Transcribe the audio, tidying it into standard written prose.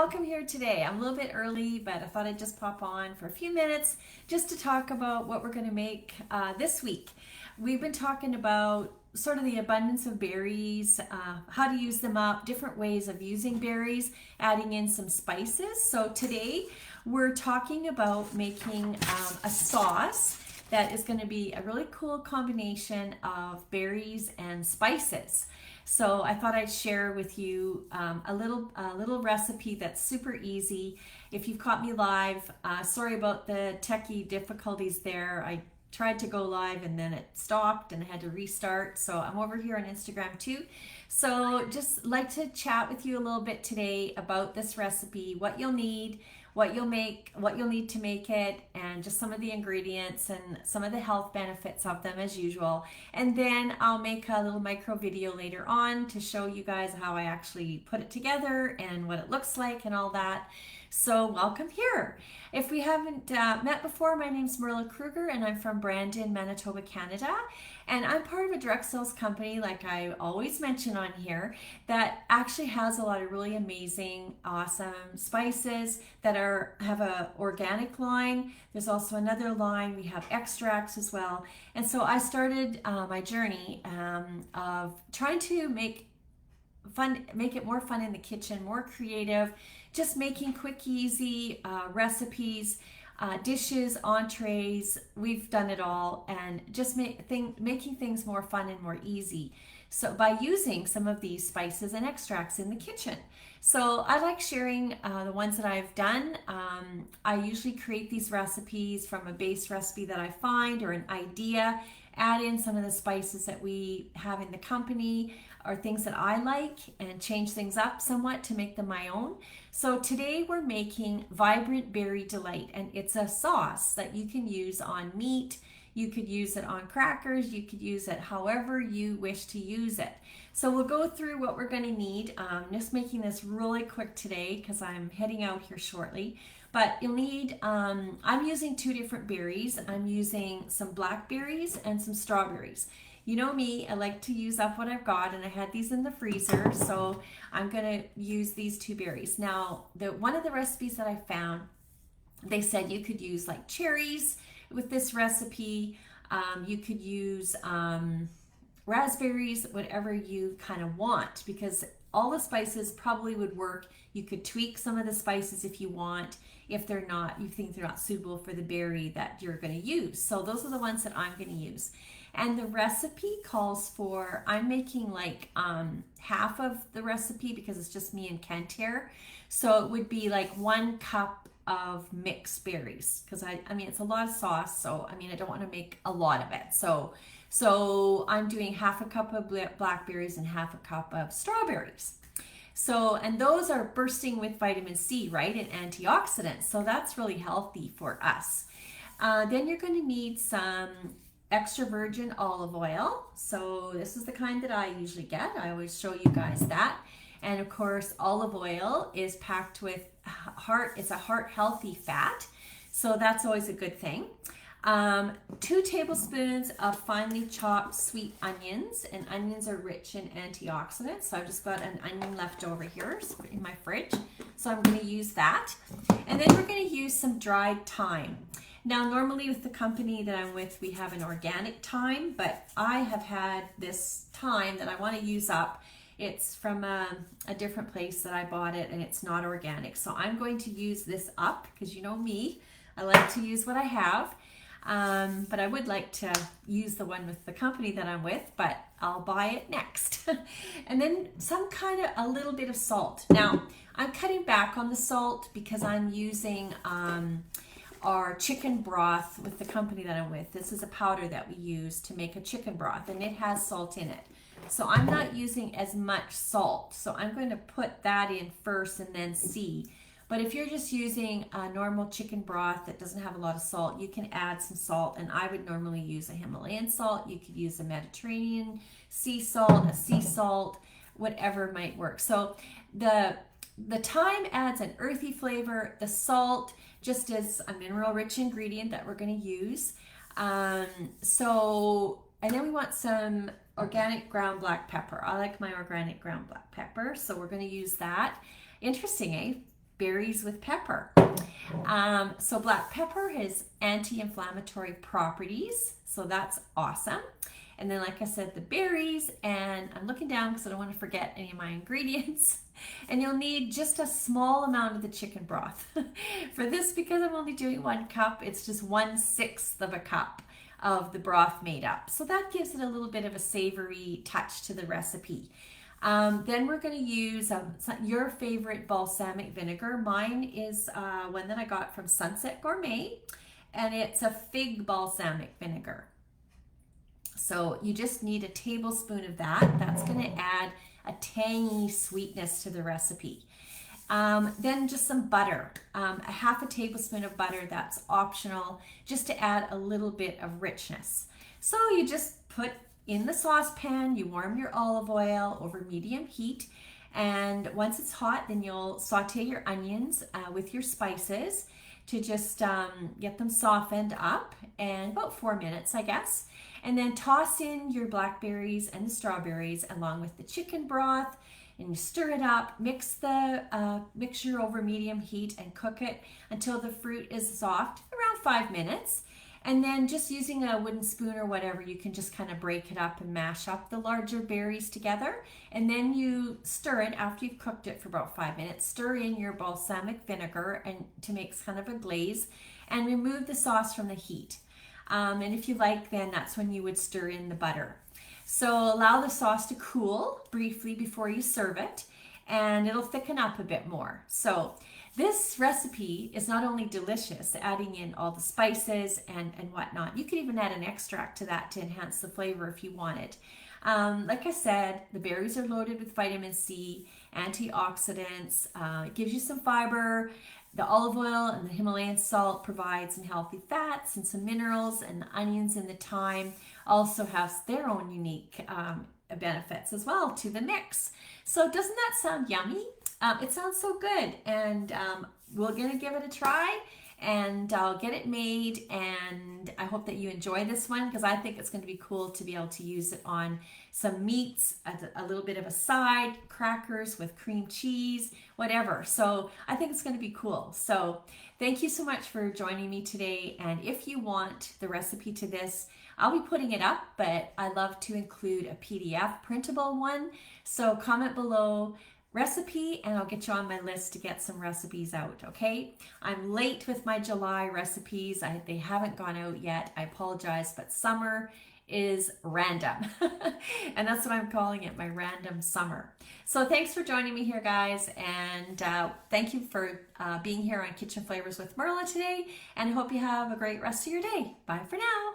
Welcome here today. I'm a little bit early, but I thought I'd just pop on for a few minutes just to talk about what we're going to make this week. We've been talking about sort of the abundance of berries, how to use them up, different ways of using berries, adding in some spices. So today we're talking about making a sauce that is going to be a really cool combination of berries and spices. So I thought I'd share with you a little recipe that's super easy. If you've caught me live, sorry about the techie difficulties there. I tried to go live and then it stopped and I had to restart. So I'm over here on Instagram too. So just like to chat with you a little bit today about this recipe, what you'll need, what you'll need to make it, and just some of the ingredients and some of the health benefits of them as usual. And then I'll make a little micro video later on to show you guys how I actually put it together and what it looks like and all that. So welcome here. If we haven't met before, my name's Merla Kruger and I'm from Brandon, Manitoba, Canada. And I'm part of a direct sales company, like I always mention on here, that actually has a lot of really amazing, awesome spices that have a organic line. There's also another line. We have extracts as well. And so I started my journey of trying to make it more fun in the kitchen, more creative, just making quick, easy recipes, dishes, entrees. We've done it all, and just making things more fun and more easy. So by using some of these spices and extracts in the kitchen. So I like sharing the ones that I've done. I usually create these recipes from a base recipe that I find or an idea, add in some of the spices that we have in the company or things that I like, and change things up somewhat to make them my own. So today we're making Vibrant Berry Delight, and it's a sauce that you can use on meat. You could use it on crackers. You could use it however you wish to use it. So we'll go through what we're going to need. Just making this really quick today because I'm heading out here shortly. But you'll need, I'm using two different berries. I'm using some blackberries and some strawberries. You know me, I like to use up what I've got, and I had these in the freezer, so I'm going to use these two berries. Now, one of the recipes that I found, they said you could use like cherries with this recipe. You could use raspberries, whatever you kind of want, because all the spices probably would work. You could tweak some of the spices if you want, if you think they're not suitable for the berry that you're going to use. So those are the ones that I'm going to use. And the recipe calls for, I'm making like half of the recipe because it's just me and Kent here. So it would be like 1 cup of mixed berries, because I mean it's a lot of sauce, so I mean I don't want to make a lot of it. So I'm doing half a cup of blackberries and half a cup of strawberries. So, and those are bursting with vitamin C, right, and antioxidants. So that's really healthy for us. Then you're going to need some extra virgin olive oil. So this is the kind that I usually get. I always show you guys that. And of course, olive oil is packed with it's a heart healthy fat. So that's always a good thing. 2 tablespoons of finely chopped sweet onions, and onions are rich in antioxidants. So I've just got an onion left over here in my fridge. So I'm going to use that. And then we're going to use some dried thyme. Now, normally with the company that I'm with, we have an organic thyme, but I have had this thyme that I want to use up. It's from a different place that I bought it, and it's not organic. So I'm going to use this up because you know me, I like to use what I have. But I would like to use the one with the company that I'm with, but I'll buy it next. And then a little bit of salt. Now, I'm cutting back on the salt because I'm using our chicken broth with the company that I'm with. This is a powder that we use to make a chicken broth, and it has salt in it. So I'm not using as much salt. So I'm going to put that in first and then see. But if you're just using a normal chicken broth that doesn't have a lot of salt, you can add some salt. And I would normally use a Himalayan salt. You could use a Mediterranean sea salt, a sea salt, whatever might work. So the thyme adds an earthy flavor. The salt just is a mineral-rich ingredient that we're going to use. And then we want some organic ground black pepper. I like my organic ground black pepper, so we're going to use that. Interesting, eh? berries with pepper. So black pepper has anti-inflammatory properties, so that's awesome. And then, like I said, the berries, and I'm looking down because I don't want to forget any of my ingredients. And you'll need just a small amount of the chicken broth. For this, because I'm only doing 1 cup, it's just 1/6 of a cup of the broth made up. So that gives it a little bit of a savory touch to the recipe. Then we're going to use your favorite balsamic vinegar. Mine is one that I got from Sunset Gourmet, and it's a fig balsamic vinegar. So you just need a tablespoon of that. That's going to add a tangy sweetness to the recipe. Then just some butter, a 1/2 tablespoon of butter. That's optional, just to add a little bit of richness. So you just put in the saucepan, you warm your olive oil over medium heat, and once it's hot, then you'll saute your onions with your spices to just get them softened up, and about 4 minutes, I guess. And then toss in your blackberries and the strawberries along with the chicken broth, and you stir it up, mix the mixture over medium heat, and cook it until the fruit is soft, around 5 minutes. And then just using a wooden spoon or whatever, you can just kind of break it up and mash up the larger berries together. And then you stir it after you've cooked it for about 5 minutes. Stir in your balsamic vinegar and to make kind of a glaze, and remove the sauce from the heat. And if you like, then that's when you would stir in the butter. So allow the sauce to cool briefly before you serve it, and it'll thicken up a bit more. So this recipe is not only delicious, adding in all the spices and whatnot. You could even add an extract to that to enhance the flavor if you wanted. Like I said, the berries are loaded with vitamin C, antioxidants, it gives you some fiber. The olive oil and the Himalayan salt provide some healthy fats and some minerals, and the onions and the thyme also have their own unique benefits as well to the mix. So doesn't that sound yummy? It sounds so good, and we're gonna give it a try, and I'll get it made, and I hope that you enjoy this one, because I think it's going to be cool to be able to use it on some meats, a little bit of a side, crackers with cream cheese, whatever. So I think it's going to be cool. So thank you so much for joining me today, and if you want the recipe to this, I'll be putting it up, but I love to include a PDF printable one. So comment below recipe, and I'll get you on my list to get some recipes out, okay? I'm late with my July recipes. They haven't gone out yet. I apologize, but summer is random. And that's what I'm calling it, my random summer. So thanks for joining me here, guys, and thank you for being here on Kitchen Flavors with Merla today, and I hope you have a great rest of your day. Bye for now.